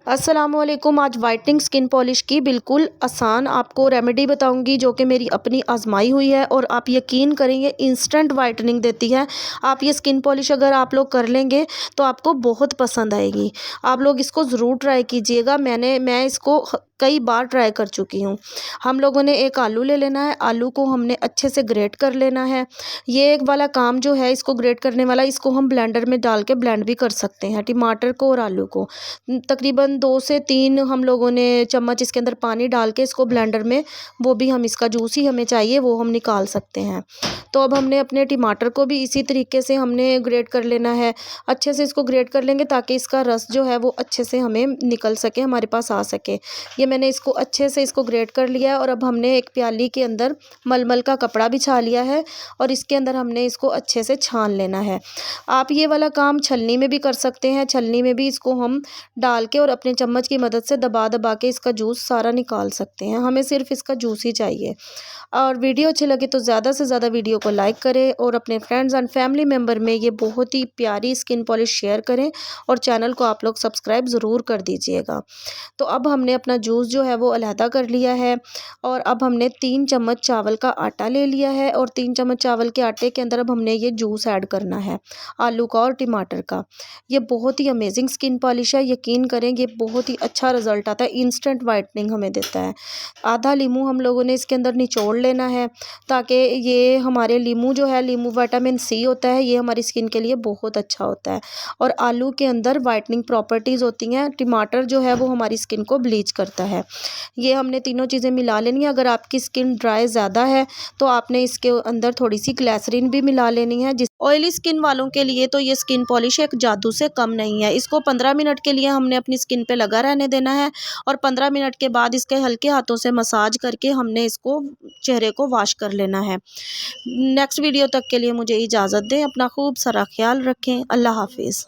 अस्सलामुअलैकुम। आज whitening skin polish की बिल्कुल आसान आपको रेमेडी बताऊंगी जो कि मेरी अपनी आजमाई हुई है और आप यकीन करेंगे इंस्टेंट वाइटनिंग देती है। आप ये स्किन पॉलिश अगर आप लोग कर लेंगे तो आपको बहुत पसंद आएगी। आप लोग इसको ज़रूर ट्राई कीजिएगा। मैं इसको कई बार ट्राई कर चुकी हूँ। हम लोगों ने एक आलू ले लेना है। आलू को हमने अच्छे से ग्रेट कर लेना है। ये एक वाला काम जो है इसको ग्रेट करने वाला, इसको हम ब्लेंडर में डाल के ब्लेंड भी कर सकते हैं, टमाटर को और आलू को। तकरीबन 2 से 3 हम लोगों ने चम्मच इसके अंदर पानी डाल के इसको ब्लेंडर में, वो भी हम इसका जूस ही हमें चाहिए वो हम निकाल सकते हैं। तो अब हमने अपने टमाटर को भी इसी तरीके से हमने ग्रेट कर लेना है। अच्छे से इसको ग्रेट कर लेंगे ताकि इसका रस जो है वो अच्छे से हमें निकल सके, हमारे पास आ सके। ये मैंने इसको अच्छे से इसको ग्रेट कर लिया है और अब हमने एक प्याली के अंदर मलमल का कपड़ा बिछा लिया है और इसके अंदर हमने इसको अच्छे से छान लेना है। आप ये वाला काम छलनी में भी कर सकते हैं। छलनी में भी इसको हम डाल के और अपने चम्मच की मदद से दबा दबा के इसका जूस सारा निकाल सकते हैं। हमें सिर्फ इसका जूस ही चाहिए। और वीडियो अच्छी लगे तो ज़्यादा से ज़्यादा वीडियो को लाइक करें और अपने फ्रेंड्स एंड फैमिली मेम्बर में ये बहुत ही प्यारी स्किन पॉलिश शेयर करें और चैनल को आप लोग सब्सक्राइब ज़रूर कर दीजिएगा। तो अब हमने अपना जूस जो है वो अलहदा कर लिया है और अब हमने 3 चम्मच चावल का आटा ले लिया है और 3 चम्मच चावल के आटे के अंदर अब हमने ये जूस ऐड करना है, आलू का और टमाटर का। ये बहुत ही अमेजिंग स्किन पॉलिश है। यकीन करें ये बहुत ही अच्छा रिजल्ट आता है, इंस्टेंट वाइटनिंग हमें देता है। आधा लीमू हम लोगों ने इसके अंदर निचोड़ लेना है ताकि ये हमारे लीमू जो है, लीमू विटामिन सी होता है, ये हमारी स्किन के लिए बहुत अच्छा होता है। और आलू के अंदर वाइटनिंग प्रॉपर्टीज़ होती हैं। टमाटर जो है वो हमारी स्किन को ब्लीच करता है। ये हमने तीनों चीज़ें मिला लेनी है। अगर आपकी स्किन ड्राई ज़्यादा है तो आपने इसके अंदर थोड़ी सी ग्लिसरीन भी मिला लेनी है। जिस ऑयली स्किन वालों के लिए तो ये स्किन पॉलिश एक जादू से कम नहीं है। इसको 15 मिनट के लिए हमने अपनी स्किन पे लगा रहने देना है और 15 मिनट के बाद इसके हल्के हाथों से मसाज करके हमने इसको चेहरे को वॉश कर लेना है। नेक्स्ट वीडियो तक के लिए मुझे इजाज़त दें। अपना खूब सारा ख्याल रखें। अल्लाह हाफिज़।